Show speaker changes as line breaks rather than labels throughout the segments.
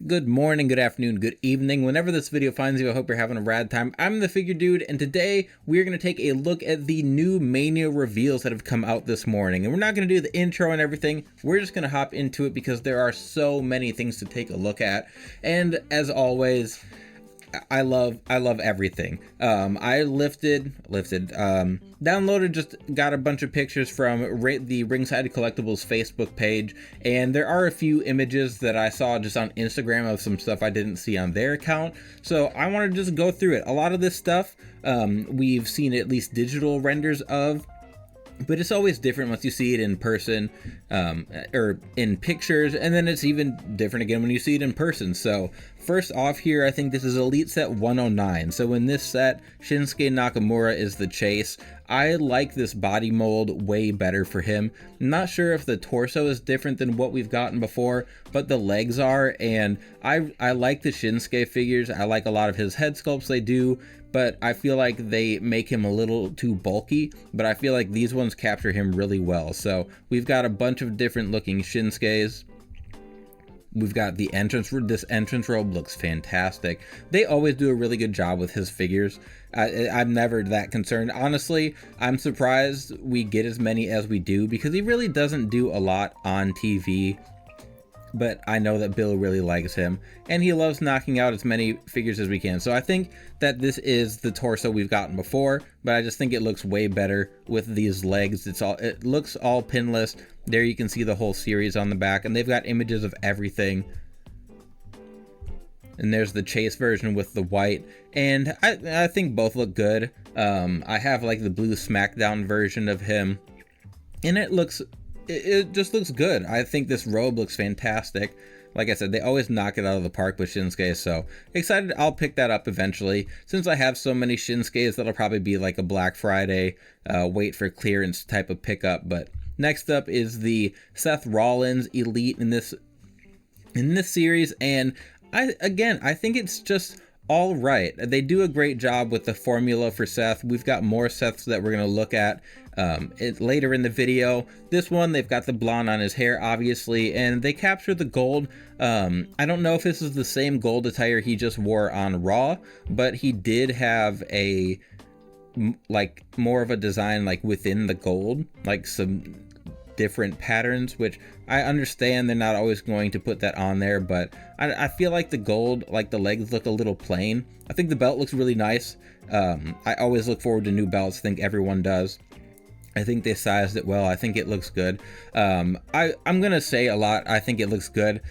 Good morning, good afternoon, good evening. Whenever this video finds you, I hope you're having a rad time. I'm the Figure Dude, and today we're going to take a look at the new Mania reveals that have come out this morning. And we're not going to do the intro and everything. We're just going to hop into it because there are so many things to take a look at. And as always, I love everything. I downloaded, just got a bunch of pictures from the Ringside Collectibles Facebook page, and there are a few images that I saw just on Instagram of some stuff I didn't see on their account, so I want to just go through it. A lot of this stuff we've seen at least digital renders of, but it's always different once you see it in person, or in pictures, and then it's even different again when you see it in person. So first off here, I think this is Elite Set 109. So in this set, Shinsuke Nakamura is the chase. I like this body mold way better for him. I'm not sure if the torso is different than what we've gotten before, but the legs are, and I like the Shinsuke figures. I like a lot of his head sculpts they do, but I feel like they make him a little too bulky, but I feel like these ones capture him really well. So we've got a bunch of different looking Shinsuke's. We've got the entrance. This entrance robe looks fantastic. They always do a really good job with his figures. I'm never that concerned. Honestly, I'm surprised we get as many as we do because he really doesn't do a lot on TV. But I know that Bill really likes him, and he loves knocking out as many figures as we can. So I think that this is the torso we've gotten before, but I just think it looks way better with these legs. It looks all pinless. There you can see the whole series on the back, and they've got images of everything. And there's the chase version with the white, and I think both look good. I have like the blue SmackDown version of him, and it just looks good. I think this robe looks fantastic. Like I said, they always knock it out of the park with Shinsuke, so excited I'll pick that up eventually. Since I have so many Shinsuke's, that'll probably be like a Black Friday wait for clearance type of pickup. But next up is the Seth Rollins Elite in this series, and I think it's just all right. They do a great job with the formula for Seth. We've got more Seths that we're going to look at later in the video. This one, they've got the blonde on his hair, obviously, and they capture the gold. I don't know if this is the same gold attire he just wore on Raw, but he did have a like more of a design like within the gold, like some different patterns, which I understand they're not always going to put that on there, but I feel like the gold, like the legs look a little plain. I think the belt looks really nice. I always look forward to new belts. I think everyone does. I think they sized it well. I think it looks good. I'm gonna say a lot. I think it looks good.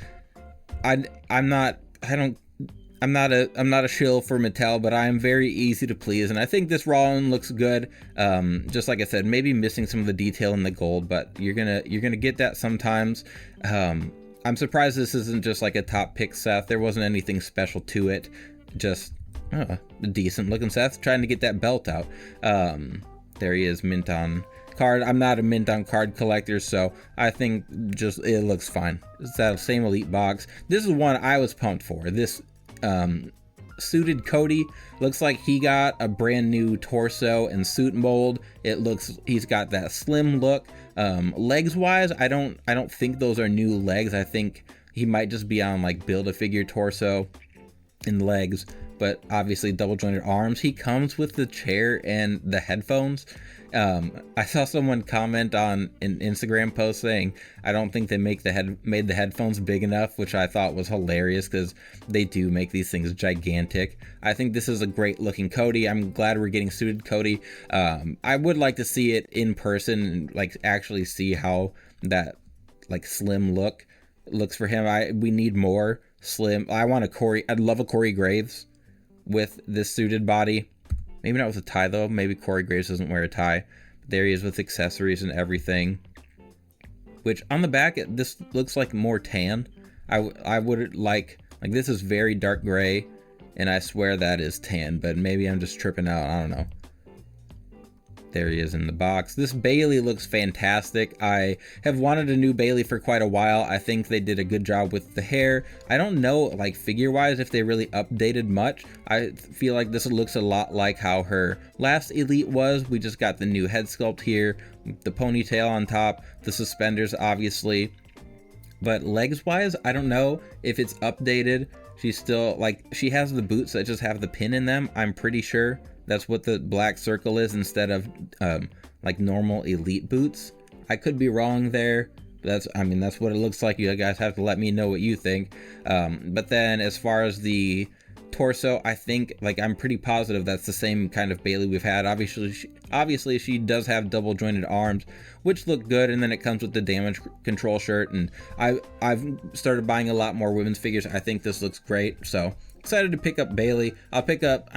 I'm not a shill for Mattel, but I am very easy to please, and I think this Rollin looks good. Just like I said, maybe missing some of the detail in the gold, but you're gonna get that sometimes. I'm surprised this isn't just like a top pick Seth. There wasn't anything special to it. Just a decent looking Seth trying to get that belt out. There he is, mint on card. I'm not a mint on card collector, so I think just it looks fine. It's that same Elite box. This is one I was pumped for. This suited Cody looks like he got a brand new torso and suit mold. He's got that slim look. Legs wise, I don't think those are new legs. I think he might just be on like Build-A-Figure torso and legs, but obviously double jointed arms. He comes with the chair and the headphones. I saw someone comment on an Instagram post saying, I don't think they made the headphones big enough, which I thought was hilarious because they do make these things gigantic. I think this is a great looking Cody. I'm glad we're getting suited Cody. I would like to see it in person and like actually see how that like slim look looks for him. We need more slim. I'd love a Corey Graves with this suited body. Maybe not with a tie though. Maybe Corey Graves doesn't wear a tie. But there he is with accessories and everything. Which on the back, this looks like more tan. I would like this is very dark gray, and I swear that is tan. But maybe I'm just tripping out. I don't know. There he is in the box. This Bayley looks fantastic. I have wanted a new Bayley for quite a while. I think they did a good job with the hair. I don't know, like figure-wise, if they really updated much. I feel like this looks a lot like how her last Elite was. We just got the new head sculpt here, the ponytail on top, the suspenders, obviously. But legs wise, I don't know if it's updated. She's still like, she has the boots that just have the pin in them. I'm pretty sure that's what the black circle is instead of like normal elite boots. I could be wrong there. That's what it looks like. You guys have to let me know what you think. But then as far as the torso, I think, like, I'm pretty positive that's the same kind of Bayley we've had. Obviously she does have double jointed arms, which look good, and then it comes with the damage control shirt, and I've started buying a lot more women's figures. I think this looks great, so excited to pick up Bayley. I'll pick up,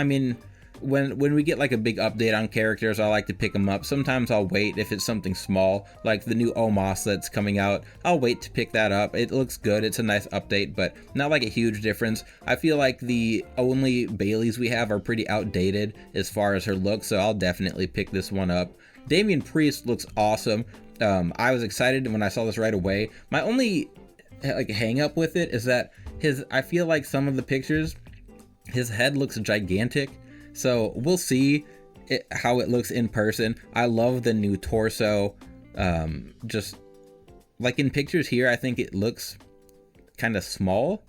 when we get like a big update on characters, I like to pick them up. Sometimes I'll wait if it's something small, like the new Omos that's coming out. I'll wait to pick that up. It looks good. It's a nice update, but not like a huge difference. I feel like the only Baileys we have are pretty outdated as far as her look, so I'll definitely pick this one up. Damian Priest looks awesome. I was excited when I saw this right away. My only hang up with it is that I feel like some of the pictures, his head looks gigantic. So we'll see how it looks in person. I love the new torso. Just like in pictures here, I think it looks kind of small,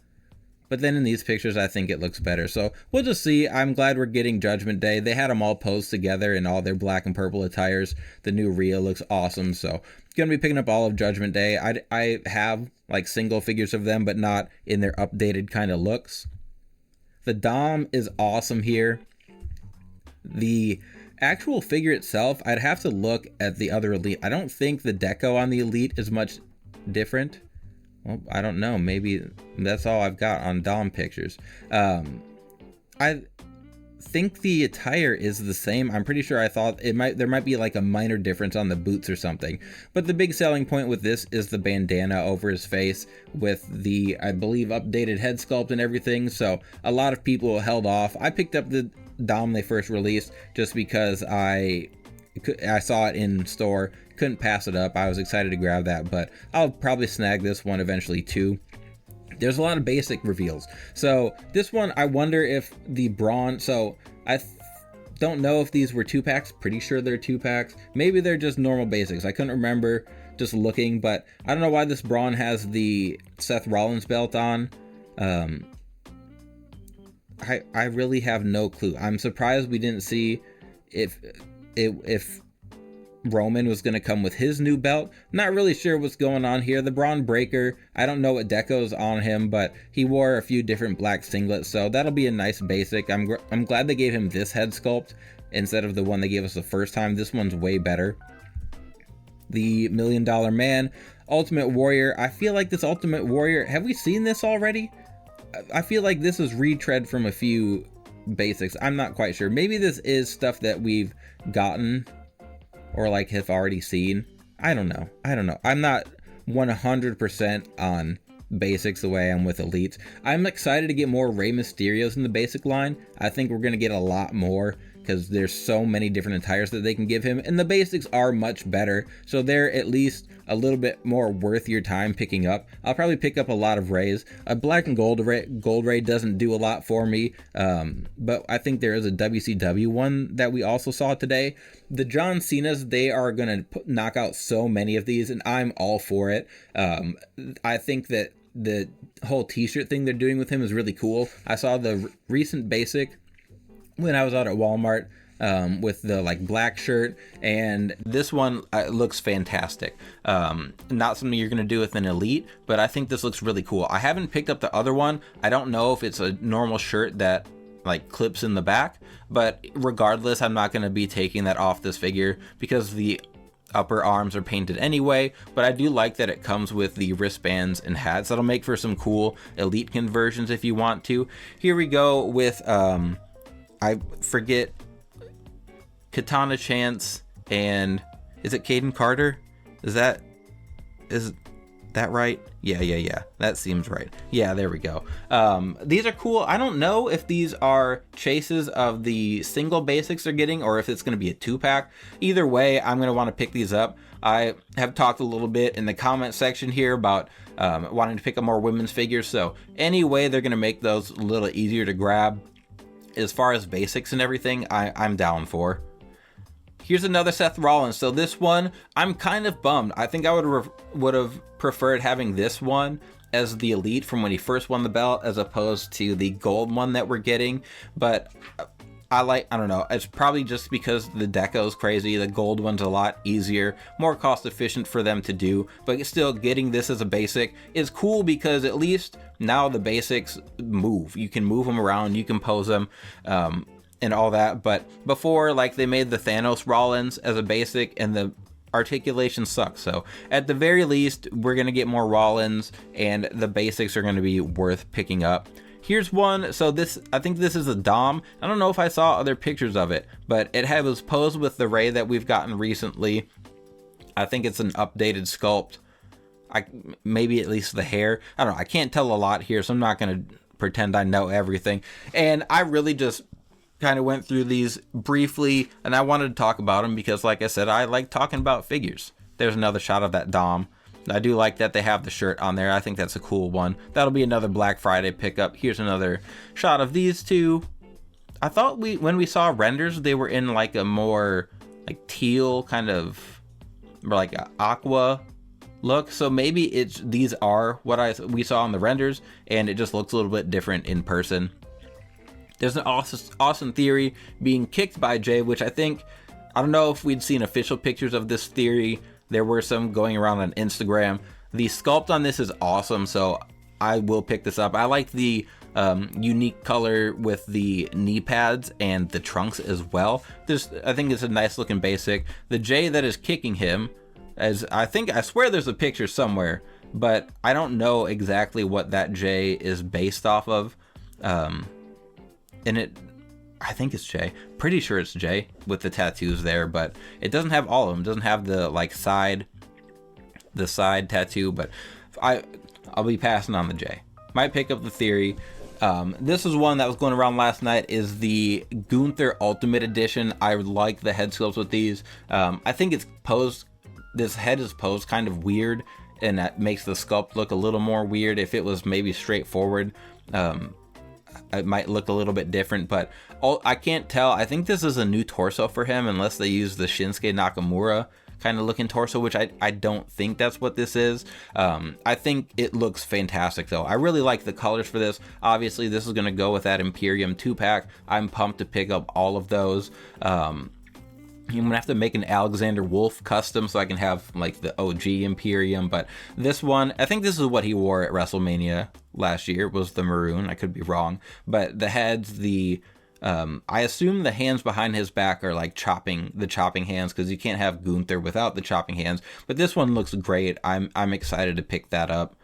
but then in these pictures, I think it looks better. So we'll just see. I'm glad we're getting Judgment Day. They had them all posed together in all their black and purple attires. The new Rhea looks awesome. So gonna be picking up all of Judgment Day. I have like single figures of them, but not in their updated kind of looks. The Dom is awesome here. The actual figure itself, I'd have to look at the other Elite. I don't think the deco on the Elite is much different. Well, I don't know. Maybe that's all I've got on Dom pictures. I think the attire is the same. I'm pretty sure there might be like a minor difference on the boots or something. But the big selling point with this is the bandana over his face with the, I believe, updated head sculpt and everything. So a lot of people held off. I picked up the Dom they first released just because I saw it in store, couldn't pass it up. I was excited to grab that, but I'll probably snag this one eventually too. There's a lot of basic reveals. So this one, I wonder if the Braun, so I don't know if these were 2-packs. Pretty sure they're 2-packs. Maybe they're just normal basics. I couldn't remember just looking, but I don't know why this Braun has the Seth Rollins belt on. I really have no clue. I'm surprised we didn't see if Roman was going to come with his new belt. Not really sure what's going on here. The Braun Breaker, I don't know what deco's on him, but he wore a few different black singlets, so that'll be a nice basic. I'm glad they gave him this head sculpt instead of the one they gave us the first time. This one's way better. The $1 Million Man, Ultimate Warrior. I feel like this Ultimate Warrior, have we seen this already? I feel like this is retread from a few basics. I'm not quite sure. Maybe this is stuff that we've gotten or like have already seen. I don't know. I'm not 100% on basics the way I am with elites. I'm excited to get more Rey Mysterios in the basic line. I think we're going to get a lot more because there's so many different attires that they can give him, and the basics are much better, so they're at least a little bit more worth your time picking up. I'll probably pick up a lot of Rays. A black and gold Ray doesn't do a lot for me, but I think there is a WCW one that we also saw today. The John Cena's, they are going to knock out so many of these, and I'm all for it. I think that the whole t-shirt thing they're doing with him is really cool. I saw the recent basic when I was out at Walmart with the like black shirt, and this one looks fantastic. Not something you're gonna do with an elite, but I think this looks really cool. I haven't picked up the other one. I don't know if it's a normal shirt that like clips in the back, but regardless, I'm not gonna be taking that off this figure because the upper arms are painted anyway. But I do like that it comes with the wristbands and hats. That'll make for some cool elite conversions if you want to. Here we go with I forget, Katana Chance, and is it Caden Carter? Is that right? Yeah. That seems right. Yeah, there we go. These are cool. I don't know if these are chases of the single basics they're getting or if it's going to be a 2-pack. Either way, I'm going to want to pick these up. I have talked a little bit in the comment section here about wanting to pick up more women's figures. So any way they're going to make those a little easier to grab as far as basics and everything, I'm down for. Here's another Seth Rollins. So this one, I'm kind of bummed. I think I would have preferred having this one as the Elite from when he first won the belt, as opposed to the gold one that we're getting. But I don't know, it's probably just because the deco is crazy. The gold one's a lot easier, more cost efficient for them to do, but still getting this as a basic is cool because at least now the basics move. You can move them around, you can pose them, and all that. But before, like, they made the Thanos Rollins as a basic and the articulation sucks. So at the very least, we're going to get more Rollins and the basics are going to be worth picking up. Here's one. So this, I think this is a Dom. I don't know if I saw other pictures of it, but it was posed with the Ray that we've gotten recently. I think it's an updated sculpt. Maybe at least the hair. I don't know. I can't tell a lot here, so I'm not going to pretend I know everything. And I really just kind of went through these briefly, and I wanted to talk about them because, like I said, I like talking about figures. There's another shot of that Dom. I do like that they have the shirt on there. I think that's a cool one. That'll be another Black Friday pickup. Here's another shot of these two. I thought when we saw renders, they were in like a more like teal kind of, or like a aqua look. So maybe these are what we saw in the renders, and it just looks a little bit different in person. There's an Austin Theory being kicked by Jay, which I don't know if we'd seen official pictures of this Theory. There were some going around on Instagram. The sculpt on this is awesome, so I will pick this up. I like the unique color with the knee pads and the trunks as well. I think it's a nice looking basic. The Jay that is kicking him, I swear there's a picture somewhere, but I don't know exactly what that Jay is based off of. I think it's Jay. Pretty sure it's Jay with the tattoos there, but it doesn't have all of them. It doesn't have the side tattoo, but I'll be passing on the Jay. Might pick up the Theory. This is one that was going around last night, is the Gunther Ultimate Edition. I like the head sculpts with these. I think this head is posed kind of weird, and that makes the sculpt look a little more weird. If it was maybe straightforward, it might look a little bit different, but I can't tell. I think this is a new torso for him, unless they use the Shinsuke Nakamura kind of looking torso, which I don't think that's what this is. I think it looks fantastic though. I really like the colors for this. Obviously this is going to go with that Imperium 2-pack. I'm pumped to pick up all of those. I'm gonna have to make an Alexander Wolf custom so I can have like the OG Imperium, but this one, I think this is what he wore at WrestleMania last year, was the maroon. I could be wrong, but the heads, I assume the hands behind his back are like the chopping hands, because you can't have Gunther without the chopping hands. But this one looks great. I'm excited to pick that up.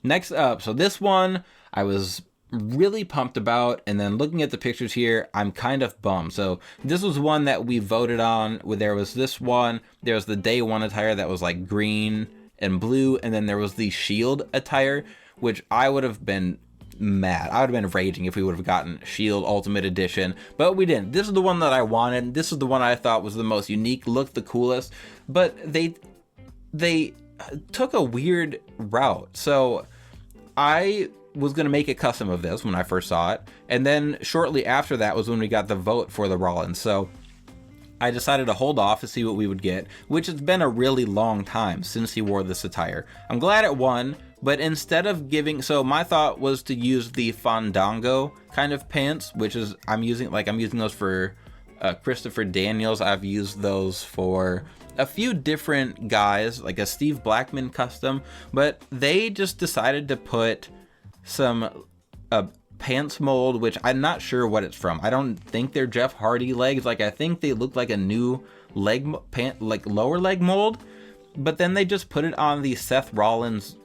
Next up, so this one I was really pumped about, and then looking at the pictures here, I'm kind of bummed. So this was one that we voted on. There was this one, there was the day one attire that was like green and blue, and then there was the Shield attire, which I would have been mad. I would have been raging if we would have gotten Shield Ultimate Edition, but we didn't. This is the one that I wanted. This is the one I thought was the most unique, looked the coolest, but they took a weird route. So I was going to make a custom of this when I first saw it, and then shortly after that was when we got the vote for the Rollins. So I decided to hold off to see what we would get, which has been a really long time since he wore this attire. I'm glad it won, but instead of so my thought was to use the Fandango kind of pants, which is I'm using those for Christopher Daniels. I've used those for a few different guys, like a Steve Blackman custom, but they just decided to put some pants mold, which I'm not sure what it's from. I don't think they're Jeff Hardy legs. Like, I think they look like a new leg pant, like lower leg mold, but then they just put it on the Seth Rollins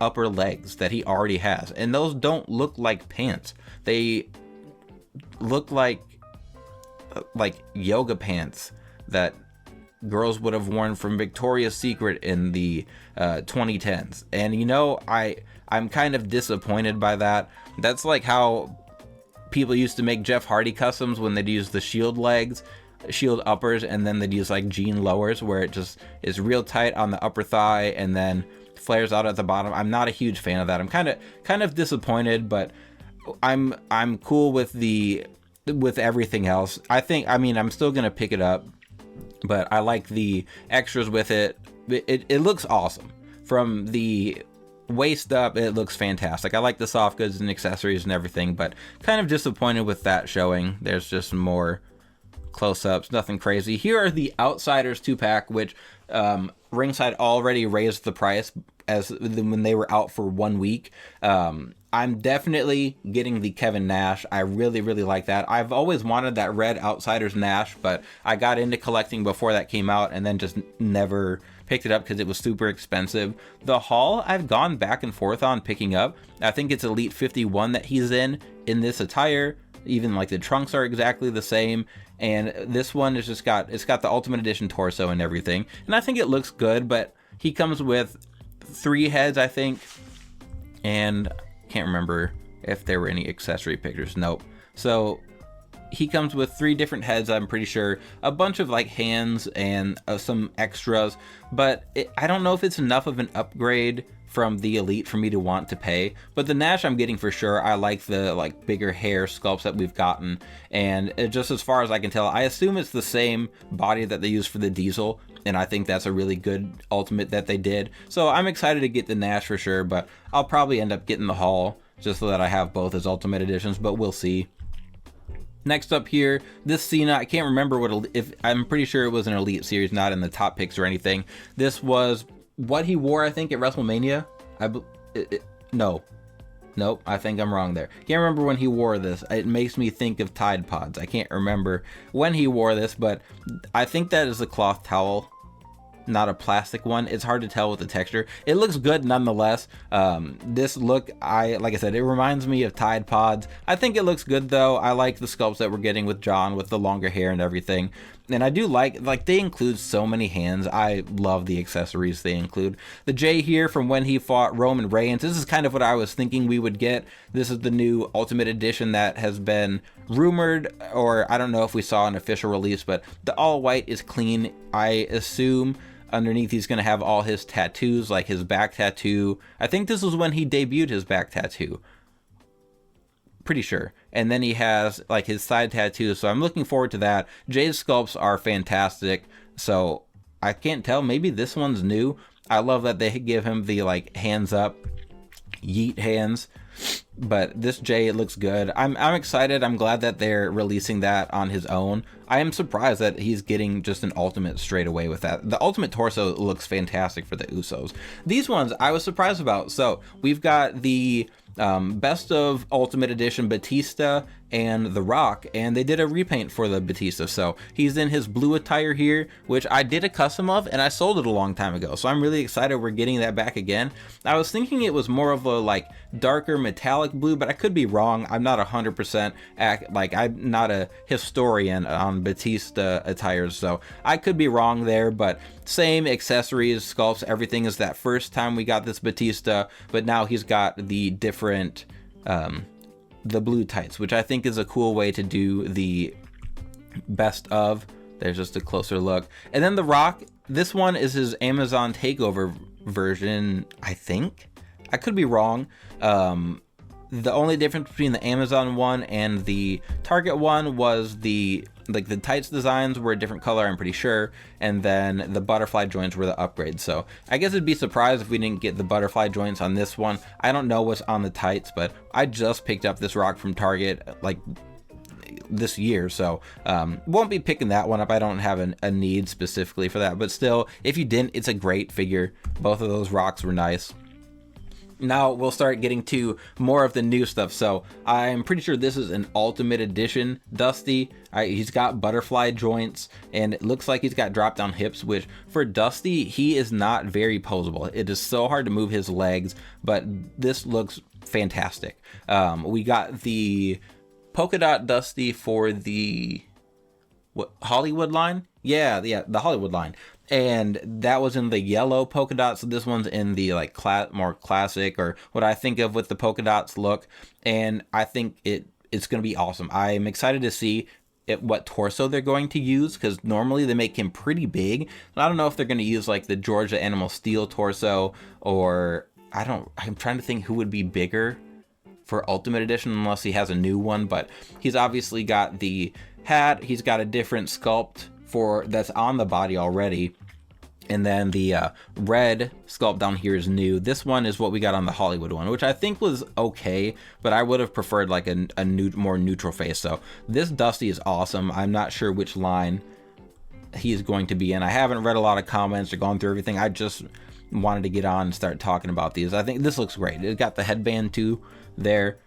upper legs that he already has, and those don't look like pants. They look like yoga pants that girls would have worn from Victoria's Secret in the 2010s. And I'm kind of disappointed by that. That's like how people used to make Jeff Hardy customs when they'd use the Shield legs, Shield uppers, and then they'd use like jean lowers where it just is real tight on the upper thigh and then flares out at the bottom. I'm not a huge fan of that. I'm kind of disappointed, but I'm cool with the with everything else. I mean, I'm still gonna pick it up, but I like the extras with it. It looks awesome. From the waist up, it looks fantastic. I like the soft goods and accessories and everything, but kind of disappointed with that showing. There's just more close-ups, nothing crazy. Here are the Outsiders 2-pack, which Ringside already raised the price as when they were out for 1 week. I'm definitely getting the Kevin Nash. I really, really like that. I've always wanted that red Outsiders Nash, but I got into collecting before that came out and then just never picked it up because it was super expensive. The Hall, I've gone back and forth on picking up. I think it's Elite 51 that he's in this attire. Even like the trunks are exactly the same. And this one is just it's got the Ultimate Edition torso and everything. And I think it looks good, but he comes with 3 heads, I think. And can't remember if there were any accessory pictures. Nope. So he comes with 3 different heads, I'm pretty sure, a bunch of like hands and some extras, but I don't know if it's enough of an upgrade from the Elite for me to want to pay. But the Nash I'm getting for sure. I like the like bigger hair sculpts that we've gotten, and just as far as I can tell, I assume it's the same body that they use for the Diesel, and I think that's a really good Ultimate that they did. So I'm excited to get the Nash for sure, but I'll probably end up getting the Hall just so that I have both as Ultimate Editions, but we'll see. Next up here, this Cena, I can't remember I'm pretty sure it was an Elite series, not in the top picks or anything. This was what he wore, I think, at WrestleMania. Nope, I think I'm wrong there. Can't remember when he wore this. It makes me think of Tide Pods. I can't remember when he wore this, but I think that is a cloth towel, not a plastic one. It's hard to tell with the texture. It looks good nonetheless. This look, like I said, it reminds me of Tide Pods. I think it looks good though. I like the sculpts that we're getting with John with the longer hair and everything. And I do like they include so many hands. I love the accessories they include. The J here from when he fought Roman Reigns. This is kind of what I was thinking we would get. This is the new Ultimate Edition that has been rumored, or I don't know if we saw an official release, but the all white is clean. I assume underneath he's going to have all his tattoos, like his back tattoo. I think this was when he debuted his back tattoo. Pretty sure. And then he has like his side tattoos, so I'm looking forward to that. Jay's sculpts are fantastic, so I can't tell. Maybe this one's new. I love that they give him the like hands up, yeet hands. But this Jay, it looks good. I'm excited. I'm glad that they're releasing that on his own. I am surprised that he's getting just an Ultimate straight away with that. The Ultimate torso looks fantastic for the Usos. These ones I was surprised about. So we've got the Best of Ultimate Edition Batista and The Rock, and they did a repaint for the Batista. So he's in his blue attire here, which I did a custom of and I sold it a long time ago, so I'm really excited we're getting that back again. I was thinking it was more of a like darker metallic blue, but I could be wrong. I'm not 100% I'm not a historian on Batista attires, so I could be wrong there. But same accessories, sculpts, everything as that first time we got this Batista, but now he's got the different the blue tights, which I think is a cool way to do the best of. There's just a closer look. And then The Rock, this one is his Amazon takeover version, I think. I could be wrong. The only difference between the Amazon one and the Target one was the tights designs were a different color, I'm pretty sure, and then the butterfly joints were the upgrades. So I guess it'd be surprised if we didn't get the butterfly joints on this one. I don't know what's on the tights, but I just picked up this Rock from Target like this year, so won't be picking that one up. I don't have a need specifically for that, but still, if you didn't, it's a great figure. Both of those Rocks were nice. Now we'll start getting to more of the new stuff. So I'm pretty sure this is an Ultimate Edition Dusty. He's got butterfly joints and it looks like he's got drop down hips, which for Dusty, he is not very posable. It is so hard to move his legs, but this looks fantastic. We got the polka dot Dusty for the Hollywood line. Yeah, the Hollywood line. And that was in the yellow polka dots. So this one's in the like more classic, or what I think of with the polka dots look. And I think it's going to be awesome. I'm excited to see what torso they're going to use, because normally they make him pretty big. I don't know if they're going to use like the Georgia Animal Steel torso, or I'm trying to think who would be bigger for Ultimate Edition unless he has a new one, but he's obviously got the hat. He's got a different sculpt that's on the body already. And then the red sculpt down here is new. This one is what we got on the Hollywood one, which I think was okay, but I would have preferred like a more neutral face. So this Dusty is awesome. I'm not sure which line he is going to be in. I haven't read a lot of comments or gone through everything. I just wanted to get on and start talking about these. I think this looks great. It got the headband too there.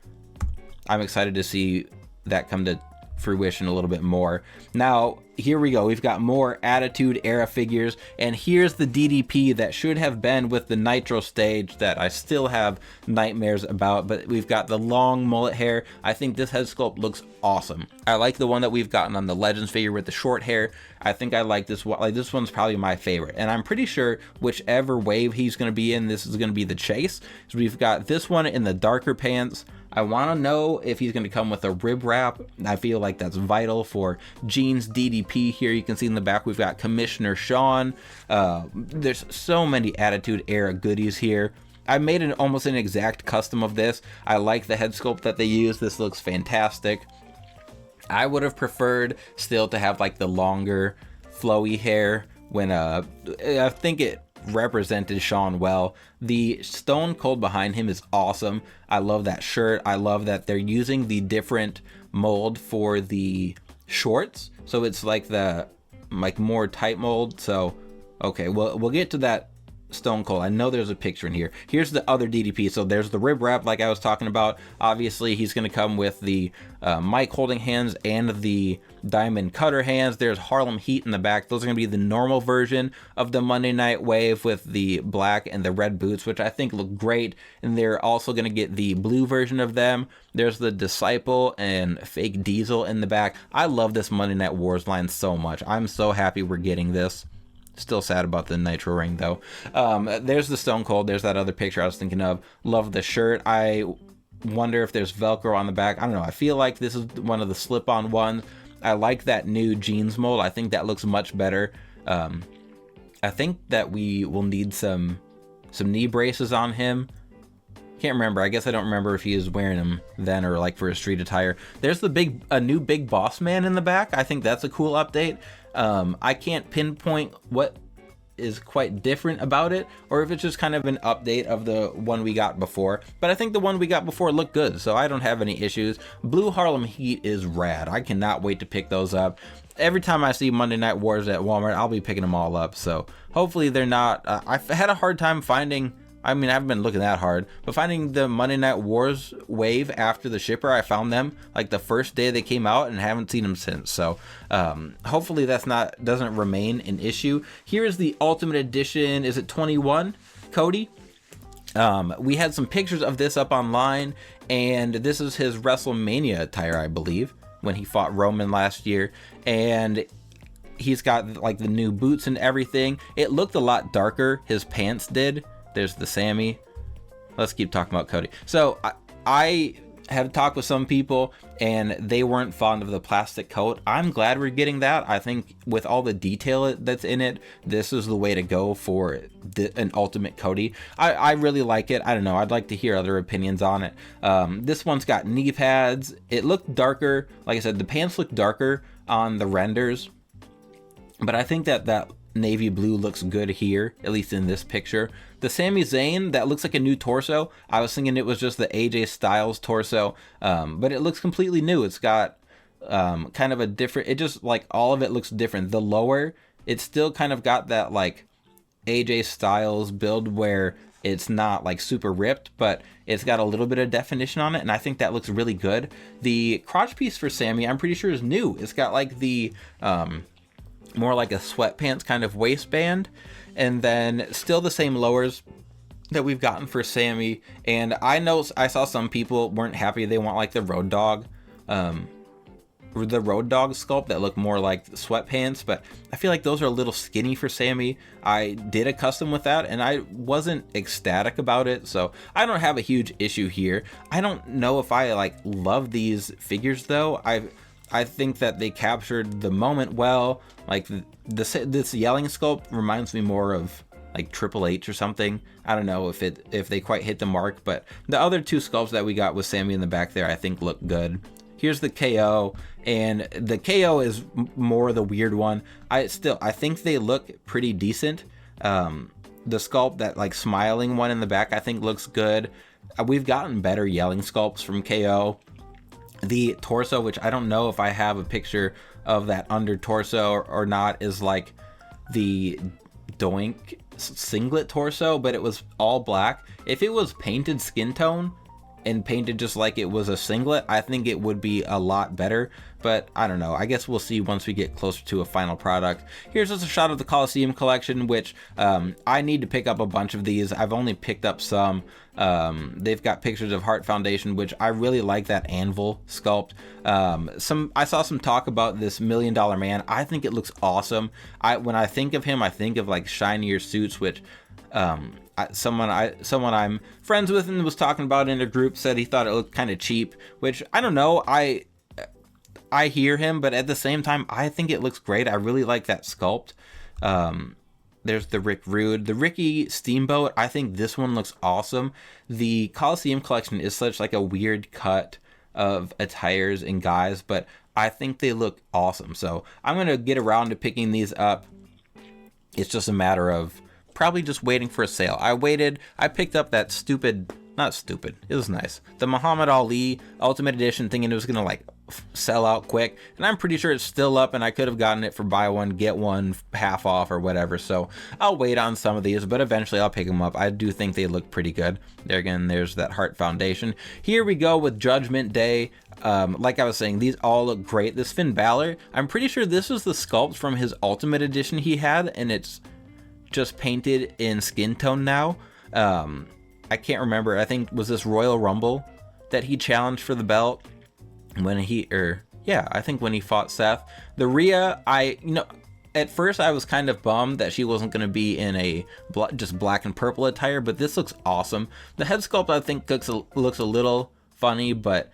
I'm excited to see that come to fruition a little bit more. Now here we go, we've got more Attitude Era figures, and here's the DDP that should have been with the Nitro stage that I still have nightmares about, but we've got the long mullet hair. I think this head sculpt looks awesome. I like the one that we've gotten on the Legends figure with the short hair. I think I like this one. Like, this one's probably my favorite, and I'm pretty sure whichever wave he's going to be in, this is going to be the chase. So we've got this one in the darker pants. I want to know if he's going to come with a rib wrap. I feel like that's vital for Gene's DDP here. You can see in the back we've got Commissioner Sean. There's so many Attitude Era goodies here. I made almost an exact custom of this. I like the head sculpt that they use. This looks fantastic. I would have preferred still to have like the longer flowy hair when I think it represented Sean well. The Stone Cold behind him is awesome. I love that shirt. I love that they're using the different mold for the shorts, so it's like the more tight mold. So okay, we'll get to that Stone Cold. I know there's a picture in here. Here's the other DDP. So there's the rib wrap like I was talking about. Obviously he's going to come with the mic holding hands and the diamond cutter hands. There's Harlem Heat in the back. Those are going to be the normal version of the Monday Night Wave with the black and the red boots, which I think look great. And they're also going to get the blue version of them. There's the Disciple and Fake Diesel in the back. I love this Monday Night Wars line so much. I'm so happy we're getting this. Still sad about the Nitro ring though. There's the Stone Cold. There's that other picture I was thinking of. Love the shirt. I wonder if there's Velcro on the back. I don't know. I feel like this is one of the slip-on ones. I like that new jeans mold. I think that looks much better. I think that we will need some knee braces on him. Can't remember. I guess I don't remember if he was wearing them then or like for a street attire. There's a new Big Boss Man in the back. I think that's a cool update. I can't pinpoint what is quite different about it, or if it's just kind of an update of the one we got before, but I think the one we got before looked good, so I don't have any issues. Blue Harlem Heat is rad. I cannot wait to pick those up. Every time I see Monday Night Wars at Walmart, I'll be picking them all up, so hopefully they're not I've had a hard time finding, I mean, I haven't been looking that hard, but finding the Monday Night Wars wave after the shipper. I found them like the first day they came out and haven't seen them since. So hopefully doesn't remain an issue. Here is the Ultimate Edition. Is it 21? Cody. We had some pictures of this up online, and this is his WrestleMania attire, I believe, when he fought Roman last year. And he's got like the new boots and everything. It looked a lot darker. His pants did. There's the Samy. Let's keep talking about Cody. So I have talked with some people and they weren't fond of the plastic coat. I'm glad we're getting that. I think with all the detail that's in it, this is the way to go for an Ultimate Cody. I really like it. I don't know. I'd like to hear other opinions on it. This one's got knee pads. It looked darker. Like I said, the pants look darker on the renders, but I think that navy blue looks good here, at least in this picture. The Sami Zayn, that looks like a new torso. I was thinking it was just the AJ Styles torso, but it looks completely new. It's got kind of a different, it just like all of it looks different. The lower, it's still kind of got that like AJ Styles build where it's not like super ripped, but it's got a little bit of definition on it, and I think that looks really good. The crotch piece for Samy, I'm pretty sure is new. It's got like the more like a sweatpants kind of waistband, and then still the same lowers that we've gotten for Samy. And I know I saw some people weren't happy. They want like the Road Dogg sculpt that look more like sweatpants, but I feel like those are a little skinny for Samy. I did a custom with that and I wasn't ecstatic about it, so I don't have a huge issue here. I don't know if I like love these figures though. I think that they captured the moment well. Like this yelling sculpt reminds me more of like Triple H or something. I don't know if they quite hit the mark, but the other two sculpts that we got with Samy in the back there I think look good. Here's the KO, and the KO is more the weird one. I think they look pretty decent. The sculpt, that like smiling one in the back, I think looks good. We've gotten better yelling sculpts from KO. The torso, which I don't know if I have a picture of that under torso or not, is like the Doink singlet torso, but it was all black. If it was painted skin tone and painted just like it was a singlet, I think it would be a lot better, but I don't know. I guess we'll see once we get closer to a final product. Here's just a shot of the Coliseum collection, which I need to pick up a bunch of these. I've only picked up some. They've got pictures of Heart Foundation, which I really like that anvil sculpt. I saw some talk about this $1 Million Man. I think it looks awesome. When I think of him, I think of like shinier suits, which someone I'm friends with and was talking about in a group said he thought it looked kind of cheap, which I don't know. I hear him, but at the same time, I think it looks great. I really like that sculpt. There's the Rick Rude, the Ricky Steamboat. I think this one looks awesome. The Coliseum collection is such like a weird cut of attires and guys, but I think they look awesome. So I'm going to get around to picking these up. It's just a matter of probably just waiting for a sale. I picked up that not stupid, it was nice, the Muhammad Ali Ultimate Edition, thinking it was gonna like sell out quick, and I'm pretty sure it's still up, and I could have gotten it for buy one get one half off or whatever. So I'll wait on some of these, but eventually I'll pick them up. I do think they look pretty good. There again, there's that Heart Foundation. Here we go with Judgment Day. Like I was saying, these all look great. This Finn Balor, I'm pretty sure this is the sculpt from his Ultimate Edition he had, and it's just painted in skin tone now. I can't remember. I think was this Royal Rumble that he challenged for the belt when I think when he fought Seth. The Rhea, at first I was kind of bummed that she wasn't going to be in a just black and purple attire, but this looks awesome. The head sculpt I think looks a little funny, but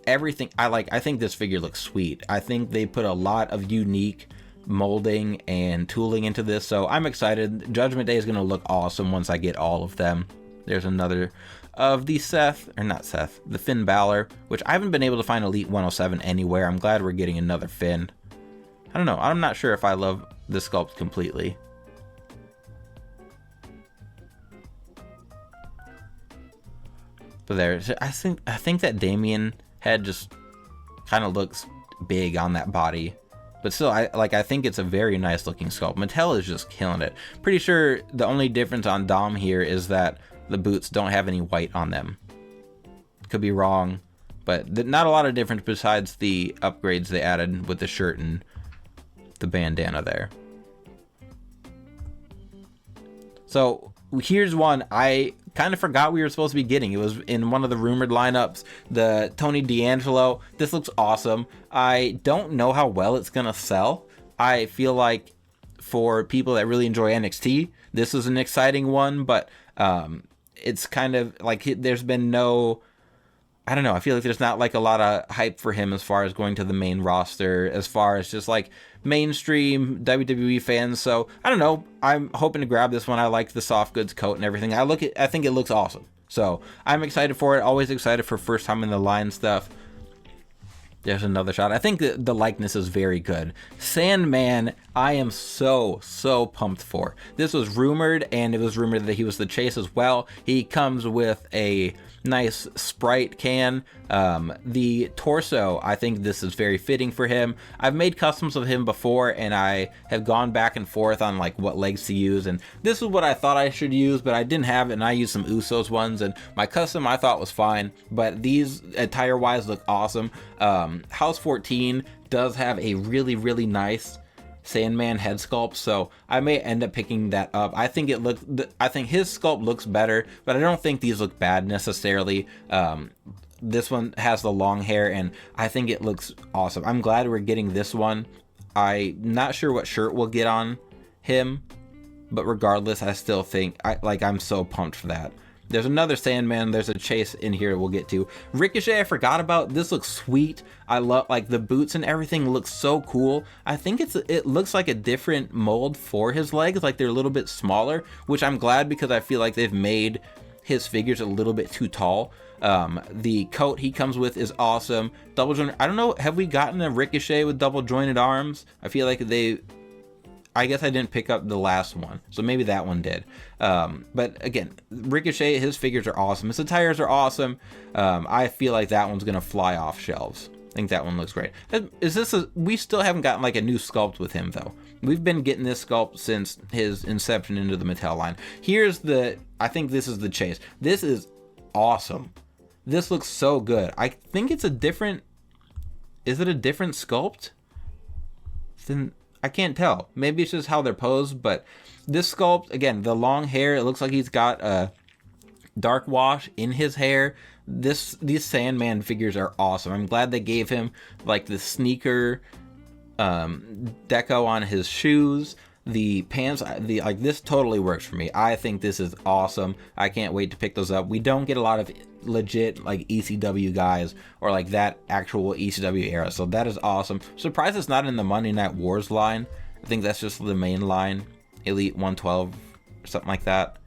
everything I think this figure looks sweet. I think they put a lot of unique molding and tooling into this, so I'm excited. Judgment Day is going to look awesome once I get all of them. There's another of the the Finn Balor, which I haven't been able to find Elite 107 anywhere. I'm glad we're getting another Finn. I don't know, I'm not sure if I love the sculpt completely. But there, I think that Damien head just kind of looks big on that body. But still, I think it's a very nice looking sculpt. Mattel is just killing it. Pretty sure the only difference on Dom here is that the boots don't have any white on them. Could be wrong, but not a lot of difference besides the upgrades they added with the shirt and the bandana there. So here's one I kind of forgot we were supposed to be getting. It was in one of the rumored lineups, the Tony D'Angelo. This looks awesome. I don't know how well it's gonna sell. I feel like for people that really enjoy NXT, this is an exciting one, but it's kind of like there's been no, I don't know, I feel like there's not like a lot of hype for him as far as going to the main roster, as far as just like mainstream WWE fans. So I don't know, I'm hoping to grab this one. I like the soft goods coat and everything. I think it looks awesome, so I'm excited for it. Always excited for first time in the line stuff. There's another shot. I think the likeness is very good. Sandman, I am so pumped for. This was rumored, and it was rumored that he was the Chase as well. He comes with a nice Sprite can. The torso, I think this is very fitting for him. I've made customs of him before, and I have gone back and forth on like what legs to use, and this is what I thought I should use, but I didn't have it, and I used some Usos ones, and my custom I thought was fine, but these attire wise look awesome. House 14 does have a really nice Sandman head sculpt, so I may end up picking that up. I think his sculpt looks better, but I don't think these look bad necessarily. This one has the long hair, and I think it looks awesome. I'm glad we're getting this one. I'm not sure what shirt we'll get on him, but regardless, I still think I'm so pumped for that. There's another Sandman. There's a Chase in here we'll get to. Ricochet, I forgot about. This looks sweet. I love, like, the boots and everything looks so cool. I think it looks like a different mold for his legs. Like, they're a little bit smaller, which I'm glad, because I feel like they've made his figures a little bit too tall. The coat he comes with is awesome. Double jointed. I don't know. Have we gotten a Ricochet with double jointed arms? I feel like I guess I didn't pick up the last one, so maybe that one did. But again, Ricochet, his figures are awesome. His attires are awesome. I feel like that one's gonna fly off shelves. I think that one looks great. We still haven't gotten like a new sculpt with him though. We've been getting this sculpt since his inception into the Mattel line. I think this is the Chase. This is awesome. This looks so good. I think it's is it a different sculpt? I can't tell. Maybe it's just how they're posed, but this sculpt, again, the long hair, it looks like he's got a dark wash in his hair. These Sandman figures are awesome. I'm glad they gave him like the sneaker deco on his shoes. The pants, like, this totally works for me. I think this is awesome. I can't wait to pick those up. We don't get a lot of legit like ECW guys or like that actual ECW era, so that is awesome. Surprised it's not in the Monday Night Wars line. I think that's just the main line, Elite 112 or something like that.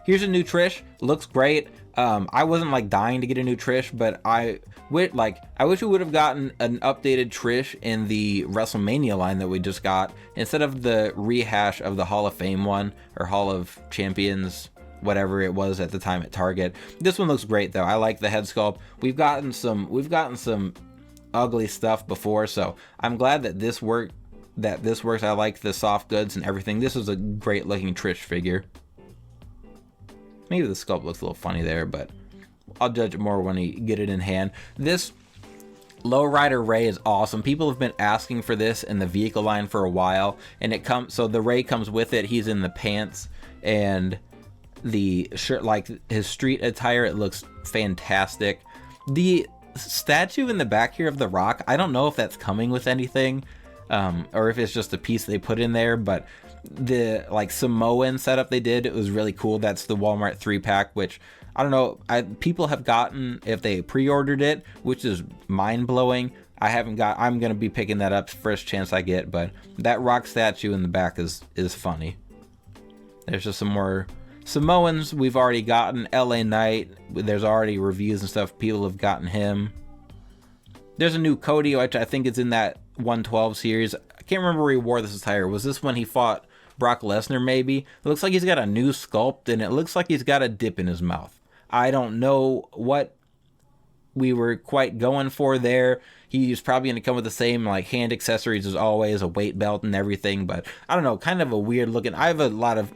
Here's a new Trish. Looks great. I wasn't like dying to get a new Trish, but I wish we would have gotten an updated Trish in the WrestleMania line that we just got, instead of the rehash of the Hall of Fame one, or Hall of Champions, whatever it was at the time at Target. This one looks great though. I like the head sculpt. We've gotten some ugly stuff before, so I'm glad that this works. I like the soft goods and everything. This is a great looking Trish figure. Maybe the sculpt looks a little funny there, but I'll judge it more when you get it in hand. This Lowrider Ray is awesome. People have been asking for this in the vehicle line for a while, and so the Ray comes with it. He's in the pants and the shirt, like his street attire. It looks fantastic. The statue in the back here of The Rock, I don't know if that's coming with anything, or if it's just a piece they put in there, but the like Samoan setup they did, it was really cool. That's the Walmart 3-pack, which I don't know, people have gotten if they pre-ordered it, which is mind-blowing. I'm gonna be picking that up first chance I get, but that Rock statue in the back is funny. There's just some more Samoans we've already gotten. LA Knight, there's already reviews and stuff. People have gotten him. There's a new Cody, which I think is in that 112 series. I can't remember where he wore this attire. Was this when he fought Brock Lesnar maybe? It looks like he's got a new sculpt, and it looks like he's got a dip in his mouth. I don't know what we were quite going for there. He's probably going to come with the same like hand accessories as always, a weight belt and everything, but I don't know, kind of a weird looking. I have a lot of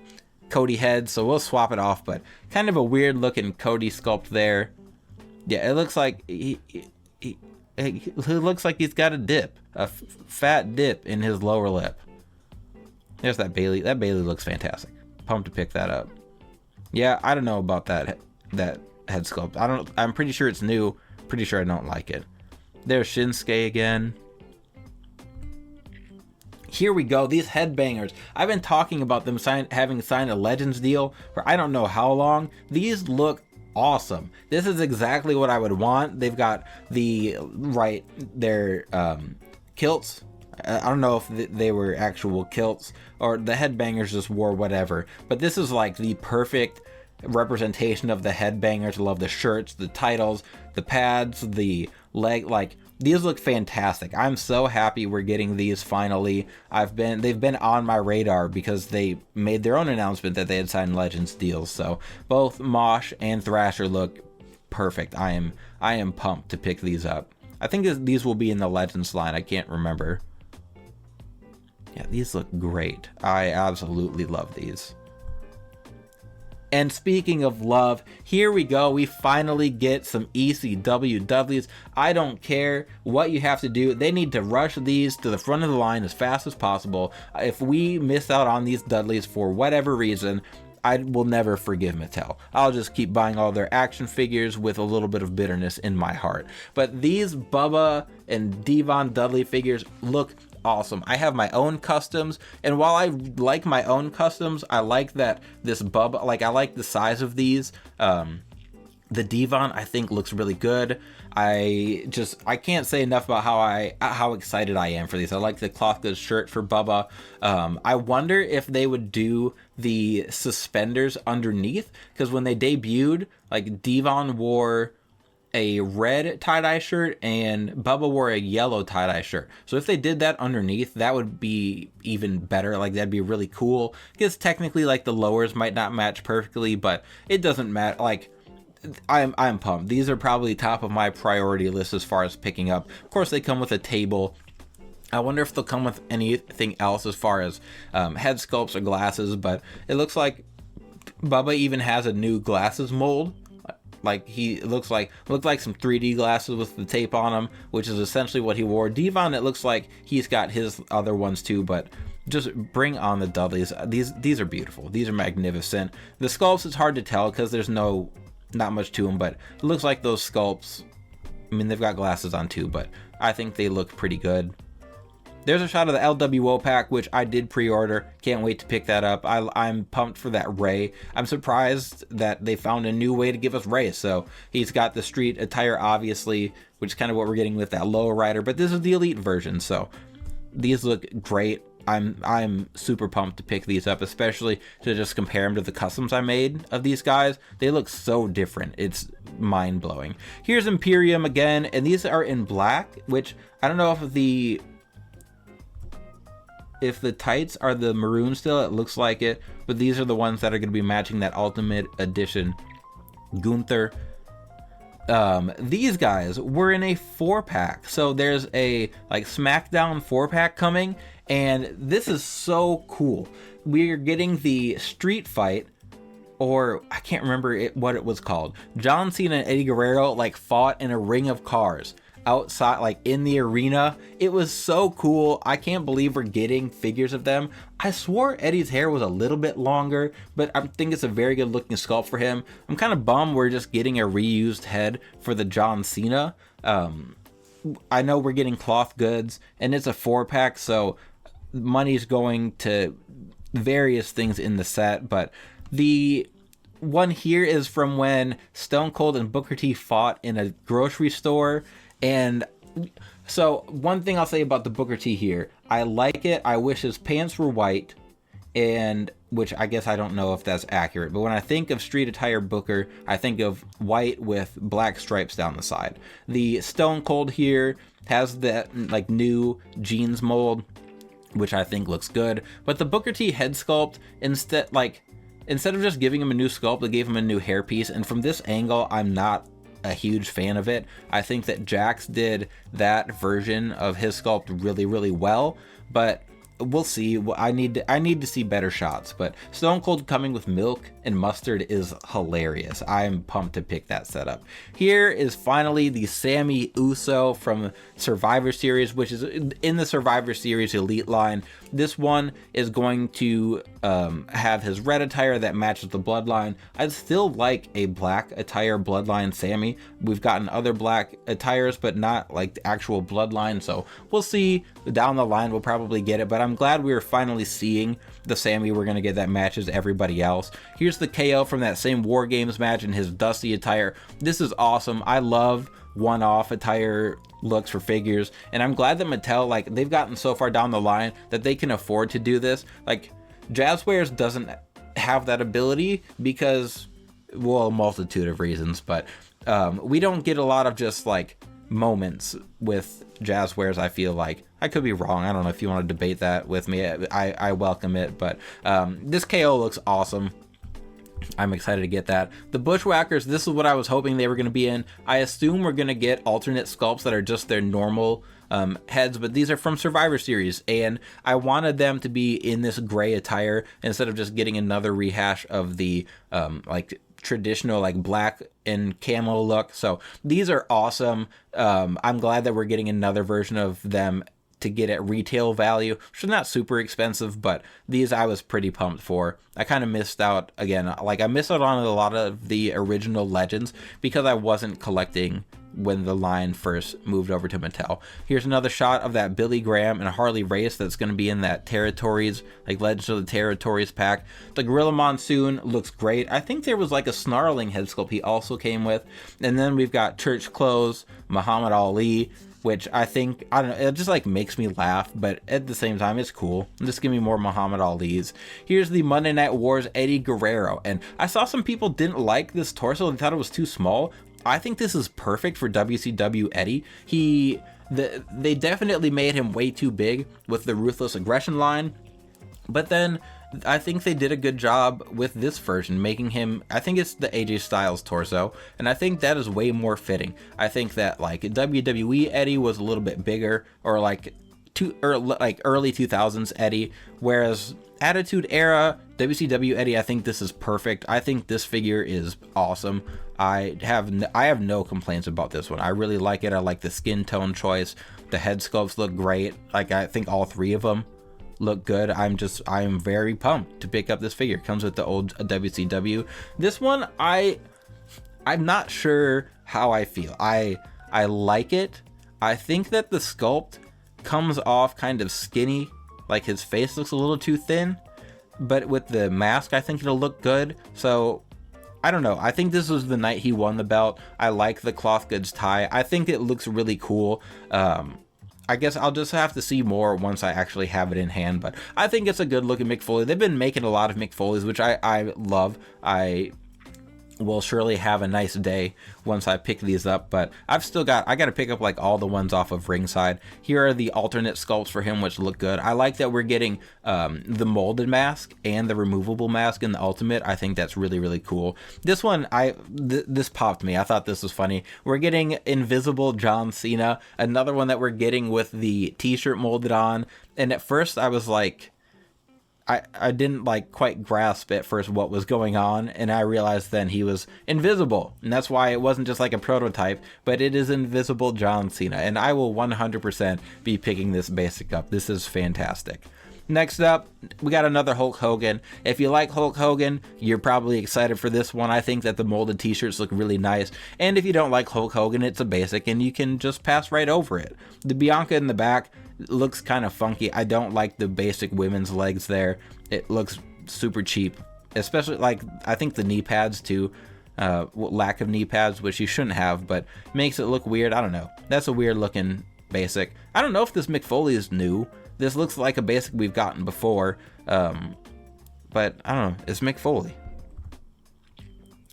Cody heads, so we'll swap it off, but kind of a weird looking Cody sculpt there. Yeah, it looks like he looks like he's got a dip, a fat dip in his lower lip. There's that Bailey. That Bailey looks fantastic. Pumped to pick that up. Yeah, I don't know about that head sculpt. I'm pretty sure it's new. Pretty sure I don't like it. There's Shinsuke again. Here we go. These Headbangers. I've been talking about them having signed a Legends deal for I don't know how long. These look awesome. This is exactly what I would want. They've got their kilts. I don't know if they were actual kilts or the Headbangers just wore whatever, but this is like the perfect representation of the Headbangers. I love the shirts, the titles, the pads, the leg, like these look fantastic. I'm so happy we're getting these finally. They've been on my radar because they made their own announcement that they had signed Legends deals. So both Mosh and Thrasher look perfect. I am pumped to pick these up. I think these will be in the Legends line. I can't remember. Yeah, these look great. I absolutely love these. And speaking of love, here we go. We finally get some ECW Dudleys. I don't care what you have to do. They need to rush these to the front of the line as fast as possible. If we miss out on these Dudleys for whatever reason, I will never forgive Mattel. I'll just keep buying all their action figures with a little bit of bitterness in my heart. But these Bubba and Devon Dudley figures look awesome. I have my own customs, and while I like my own customs, I like that this Bubba, like I like the size of these. The Devon I think looks really good. I can't say enough about how excited I am for these. I like the cloth goods shirt for Bubba. I wonder if they would do the suspenders underneath, because when they debuted, like Devon wore a red tie-dye shirt and Bubba wore a yellow tie-dye shirt. So if they did that underneath, that would be even better. Like, that'd be really cool, because technically, like, the lowers might not match perfectly, but it doesn't matter. Like, I'm pumped. These are probably top of my priority list as far as picking up. Of course, they come with a table. I wonder if they'll come with anything else as far as head sculpts or glasses, but it looks like Bubba even has a new glasses mold. Like, he looked like some 3D glasses with the tape on them, which is essentially what he wore. Devon, it looks like he's got his other ones too, but just bring on the Dudleys. These are beautiful. These are magnificent. The sculpts, it's hard to tell because there's not much to them, but it looks like those sculpts, I mean, they've got glasses on too, but I think they look pretty good. There's a shot of the LWO pack, which I did pre-order. Can't wait to pick that up. I'm pumped for that Ray. I'm surprised that they found a new way to give us Ray. So he's got the street attire, obviously, which is kind of what we're getting with that low rider, but this is the elite version. So these look great. I'm super pumped to pick these up, especially to just compare them to the customs I made of these guys. They look so different. It's mind-blowing. Here's Imperium again, and these are in black, which I don't know if the tights are the maroon still. It looks like it, but these are the ones that are going to be matching that Ultimate Edition Gunther. These guys were in a 4-pack, so there's a like SmackDown 4-pack coming, and this is so cool. We're getting the street fight, or I can't remember what it was called. John Cena and Eddie Guerrero like fought in a ring of cars outside, like in the arena. It was so cool. I can't believe we're getting figures of them. I swore Eddie's hair was a little bit longer, but I think it's a very good looking sculpt for him. I'm kind of bummed we're just getting a reused head for the John Cena. I know we're getting cloth goods, and it's a 4-pack, so money's going to various things in the set, but the one here is from when Stone Cold and Booker T fought in a grocery store. And so one thing I'll say about the Booker T here, I like it. I wish his pants were white, and which I guess I don't know if that's accurate, but when I think of street attire Booker, I think of white with black stripes down the side. The Stone Cold here has that like new jeans mold, which I think looks good. But the Booker T head sculpt, instead of just giving him a new sculpt, they gave him a new hairpiece, and from this angle, I'm not a huge fan of it. I think that Jax did that version of his sculpt really, really well, but we'll see. I need to see better shots, but Stone Cold coming with milk and mustard is hilarious. I'm pumped to pick that setup. Here is finally the Samy Uso from Survivor Series, which is in the Survivor Series Elite line. This one is going to have his red attire that matches the bloodline. I'd still like a black attire bloodline Samy. We've gotten other black attires, but not like the actual bloodline, so we'll see down the line. We'll probably get it, but I'm glad we are finally seeing the Samy we're going to get that matches everybody else. Here's the KO from that same War Games match in his dusty attire. This is awesome. I love one-off attire looks for figures, and I'm glad that Mattel, like, they've gotten so far down the line that they can afford to do this. Like, Jazzwares doesn't have that ability because, well, a multitude of reasons, but we don't get a lot of just like moments with Jazzwares. I feel like I could be wrong. I don't know if you want to debate that with me. I welcome it, but this KO looks awesome. I'm excited to get that. The Bushwhackers, this is what I was hoping they were going to be in. I assume we're going to get alternate sculpts that are just their normal heads, but these are from Survivor Series, and I wanted them to be in this gray attire instead of just getting another rehash of the like traditional like black and camo look. So these are awesome. I'm glad that we're getting another version of them to get at retail value, which is not super expensive, but these I was pretty pumped for. I kind of missed out, again, like I missed out on a lot of the original Legends because I wasn't collecting when the line first moved over to Mattel. Here's another shot of that Billy Graham and Harley Race that's going to be in that Territories, like Legends of the Territories pack. The Gorilla Monsoon looks great. I think there was like a Snarling head sculpt he also came with. And then we've got Church Clothes, Muhammad Ali, which I think, I don't know, it just like makes me laugh, but at the same time, it's cool. Just give me more Muhammad Ali's. Here's the Monday Night Wars Eddie Guerrero, and I saw some people didn't like this torso, they thought it was too small. I think this is perfect for WCW Eddie. They definitely made him way too big with the Ruthless Aggression line, but then I think they did a good job with this version, making him, I think it's the AJ Styles torso, and I think that is way more fitting. I think that like WWE Eddie was a little bit bigger, or like early 2000s Eddie, whereas Attitude Era WCW Eddie, I think this is perfect. I think this figure is awesome. I have no complaints about this one. I really like it. I like the skin tone choice. The head sculpts look great. Like, I think all three of them look good. I'm very pumped to pick up this figure. It comes with the old WCW. This one, I'm not sure how I feel. I like it. I think that the sculpt comes off kind of skinny, like his face looks a little too thin, but with the mask I think it'll look good. So I don't know, I think this was the night he won the belt. I like the cloth goods tie. I think it looks really cool. I guess I'll just have to see more once I actually have it in hand, but I think it's a good looking Mick Foley. They've been making a lot of Mick Foleys, which I love. I will surely have a nice day once I pick these up, but I got to pick up like all the ones off of Ringside. Here are the alternate sculpts for him, which look good. I like that we're getting the molded mask and the removable mask in the Ultimate. I think that's really, really cool. This one, this popped me. I thought this was funny. We're getting Invisible John Cena, another one that we're getting with the t-shirt molded on, and at first I was like, I didn't like quite grasp at first what was going on, and I realized then he was invisible, and that's why it wasn't just like a prototype, but it is Invisible John Cena, and I will 100% be picking this basic up. This is fantastic. Next up, we got another Hulk Hogan. If you like Hulk Hogan, you're probably excited for this one. I think that the molded t-shirts look really nice, and if you don't like Hulk Hogan, it's a basic, and you can just pass right over it. The Bianca in the back looks kind of funky. I don't like the basic women's legs there. It looks super cheap, especially like I think the knee pads too. Lack of knee pads, which you shouldn't have, but makes it look weird. I don't know. That's a weird looking basic. I don't know if this Mick Foley is new. This looks like a basic we've gotten before, but I don't know. It's Mick Foley.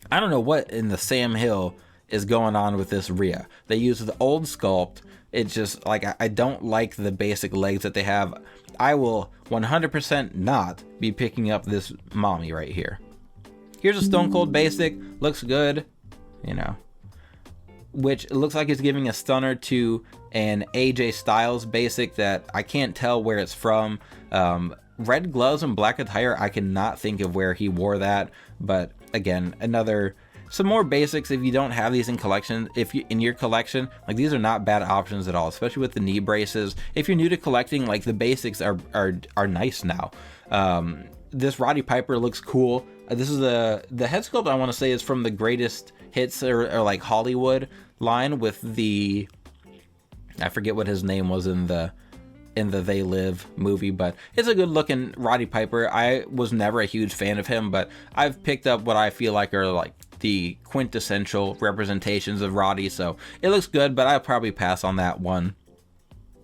I don't know what in the Sam Hill is going on with this Rhea. They use the old sculpt. It's just like I don't like the basic legs that they have. I will 100% not be picking up this mommy right here. Here's a Stone Cold basic. Looks good, you know. Which it looks like it's giving a stunner to an AJ Styles basic that I can't tell where it's from. Red gloves and black attire, I cannot think of where he wore that. But again, some more basics. If you don't have these in your collection, like these are not bad options at all, especially with the knee braces. If you're new to collecting, like the basics are nice now. This Roddy Piper looks cool. This is the head sculpt I want to say is from the Greatest Hits or like Hollywood line with the, I forget what his name was in the They Live movie, but it's a good looking Roddy Piper. I was never a huge fan of him, but I've picked up what I feel like are like the quintessential representations of Roddy, so it looks good, but I'll probably pass on that one.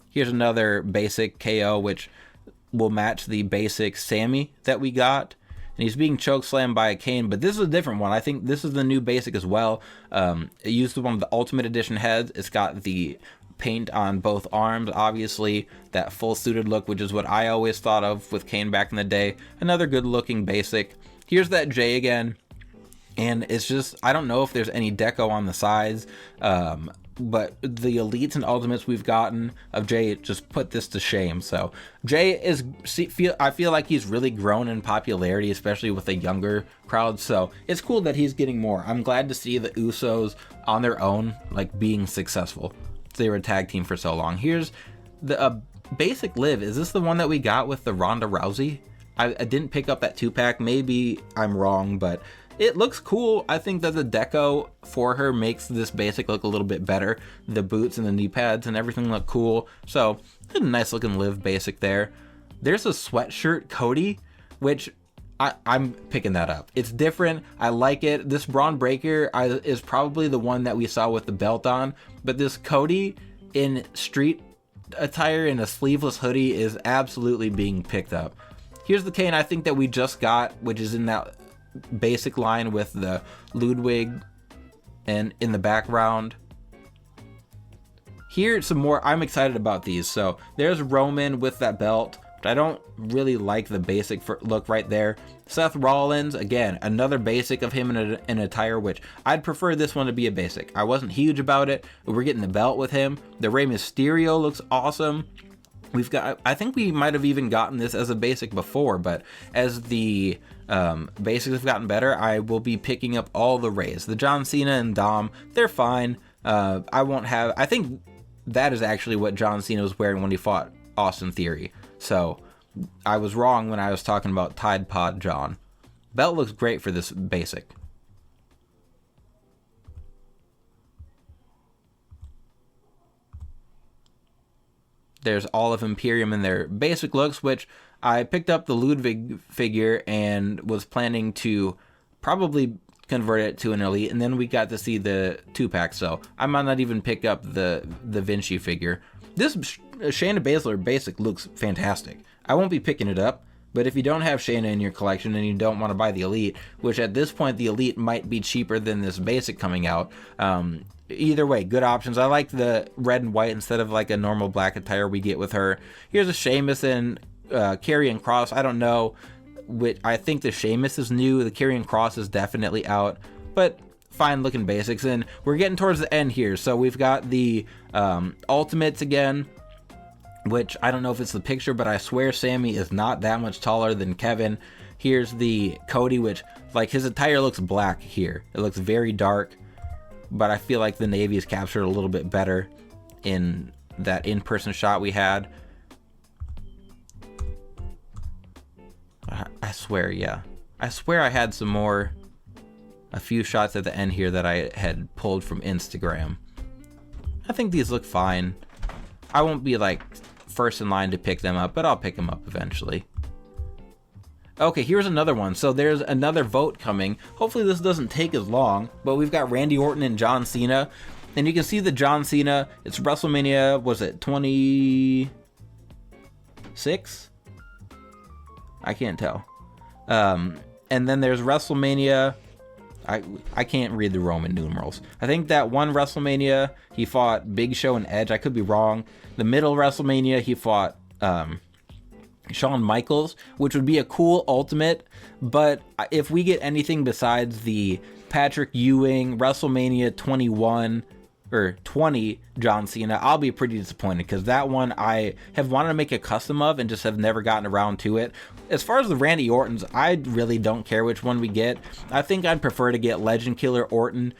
Here's another basic KO, which will match the basic Samy that we got, and he's being chokeslammed by a cane, but this is a different one. I think this is the new basic as well. It used one of the Ultimate Edition heads. It's got the paint on both arms, obviously that full suited look, which is what I always thought of with Kane back in the day. Another good looking basic. Here's that Jay again, and it's just, I don't know if there's any deco on the sides, but the elites and ultimates we've gotten of Jay just put this to shame. So Jay I feel like he's really grown in popularity, especially with a younger crowd, so it's cool that he's getting more. I'm glad to see the Usos on their own, like being successful. They were a tag team for so long. Here's the basic Liv, is this the one that we got with the Ronda Rousey? I didn't pick up that 2-pack. Maybe I'm wrong, but it looks cool. I think that the deco for her makes this basic look a little bit better. The boots and the knee pads and everything look cool. So, a nice looking Liv basic there. There's a sweatshirt Cody, which I'm picking that up. It's different. I like it. This Braun Breaker is probably the one that we saw with the belt on, but this Cody in street attire in a sleeveless hoodie is absolutely being picked up. Here's the Kane I think that we just got, which is in that basic line with the Ludwig and in the background. Here's some more. I'm excited about these. So there's Roman with that belt, but I don't really like the basic look right there. Seth Rollins, again, another basic of him in an attire, which I'd prefer this one to be a basic. I wasn't huge about it, but we're getting the belt with him. The Rey Mysterio looks awesome. We've got, I think we might have even gotten this as a basic before, but as the basics have gotten better, I will be picking up all the Rays. The John Cena and Dom, they're fine. I think that is actually what John Cena was wearing when he fought Austin Theory. So I was wrong when I was talking about Tide Pod John. Belt looks great for this basic. There's all of Imperium in their basic looks, which I picked up the Ludwig figure and was planning to probably convert it to an elite, and then we got to see the 2-pack, so I might not even pick up the Vinci figure. This Shayna Baszler basic looks fantastic. I won't be picking it up, but if you don't have Shayna in your collection and you don't want to buy the elite, which at this point the elite might be cheaper than this basic coming out, either way, good options. I like the red and white instead of like a normal black attire we get with her. Here's a Sheamus and Karrion Kross. I don't know. I think the Sheamus is new. The Karrion Kross is definitely out, but fine looking basics. And we're getting towards the end here. So we've got the Ultimates again, which I don't know if it's the picture, but I swear Samy is not that much taller than Kevin. Here's the Cody, which like his attire looks black here. It looks very dark, but I feel like the navy is captured a little bit better in that in-person shot we had. I swear, yeah. I swear I had a few shots at the end here that I had pulled from Instagram. I think these look fine. I won't be like first in line to pick them up, but I'll pick them up eventually. Okay, here's another one. So there's another vote coming. Hopefully this doesn't take as long, but we've got Randy Orton and John Cena. And you can see the John Cena, it's WrestleMania, was it 26? I can't tell. And then there's WrestleMania. I can't read the Roman numerals. I think that one WrestleMania, he fought Big Show and Edge. I could be wrong. The middle WrestleMania, he fought Shawn Michaels, which would be a cool ultimate. But if we get anything besides the Patrick Ewing WrestleMania 21 or 20 John Cena, I'll be pretty disappointed, because that one I have wanted to make a custom of and just have never gotten around to it. As far as the Randy Ortons, I really don't care which one we get. I think I'd prefer to get Legend Killer Orton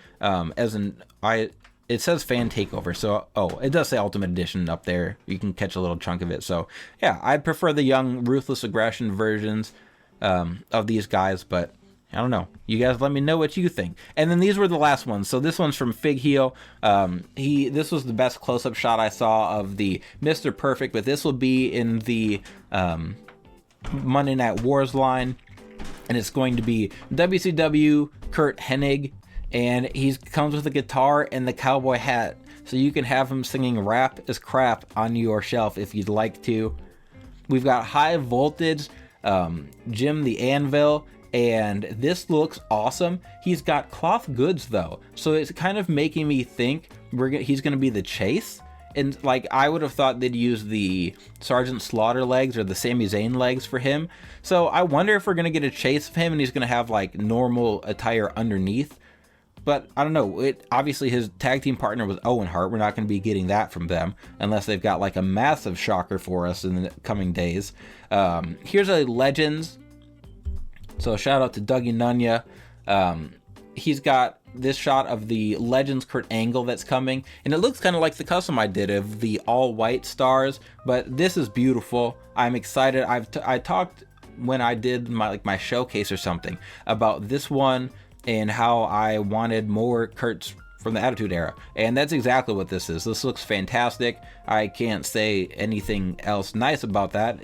it says Fan Takeover, so it does say Ultimate Edition up there. You can catch a little chunk of it. So yeah, I'd prefer the young Ruthless Aggression versions of these guys, but I don't know. You guys let me know what you think. And then these were the last ones. So this one's from Fig Heel. This was the best close-up shot I saw of the Mr. Perfect, but this will be in the Monday Night Wars line, and it's going to be WCW Kurt Hennig, and he comes with a guitar and the cowboy hat, so you can have him singing Rap is Crap on your shelf if you'd like to. We've got High Voltage, Jim the Anvil, and this looks awesome. He's got cloth goods though, so it's kind of making me think he's going to be the Chase. And like, I would have thought they'd use the Sergeant Slaughter legs or the Sami Zayn legs for him. So I wonder if we're going to get a Chase of him and he's going to have like normal attire underneath. But I don't know. Obviously his tag team partner was Owen Hart. We're not going to be getting that from them unless they've got like a massive shocker for us in the coming days. Here's a Legends. So shout out to Dougie Nunya. He's got this shot of the Legends Kurt Angle that's coming, and it looks kind of like the custom I did of the all white stars, but this is beautiful. I'm excited. I talked when I did my showcase or something about this one and how I wanted more Kurt's from the Attitude Era, and that's exactly what this is. This looks fantastic. I can't say anything else nice about that.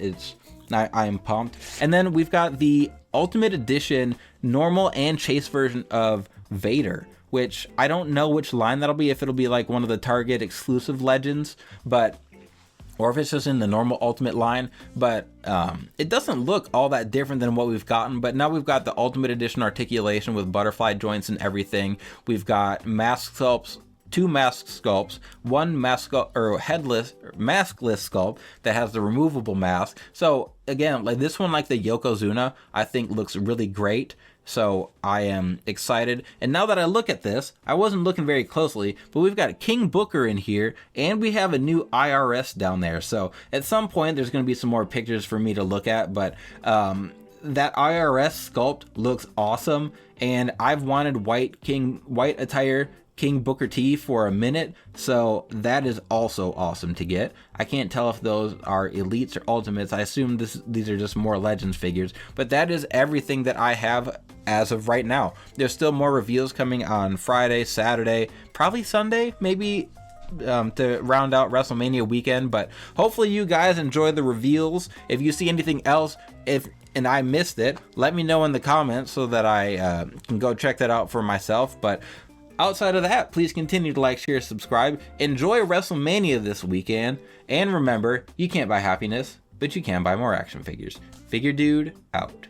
I am pumped. And then we've got the Ultimate Edition normal and chase version of Vader, which I don't know which line that'll be, if it'll be like one of the Target exclusive Legends, or if it's just in the normal Ultimate line, but it doesn't look all that different than what we've gotten. But now we've got the Ultimate Edition articulation with butterfly joints and everything. We've got mask sculpts, 2 mask sculpts, 1 mask or headless or maskless sculpt that has the removable mask. So again, like this one, like the Yokozuna, I think looks really great. So I am excited. And now that I look at this, I wasn't looking very closely, but we've got King Booker in here, and we have a new IRS down there. So at some point, there's going to be some more pictures for me to look at, but that IRS sculpt looks awesome. And I've wanted white attire King Booker T for a minute, so that is also awesome to get. I can't tell if those are elites or ultimates. I assume these are just more Legends figures, but that is everything that I have as of right now. There's still more reveals coming on Friday, Saturday, probably Sunday, maybe to round out WrestleMania weekend, but hopefully you guys enjoy the reveals. If you see anything else, and I missed it, let me know in the comments so that I can go check that out for myself. But outside of that, please continue to like, share, subscribe. Enjoy WrestleMania this weekend. And remember, you can't buy happiness, but you can buy more action figures. Figure Dude out.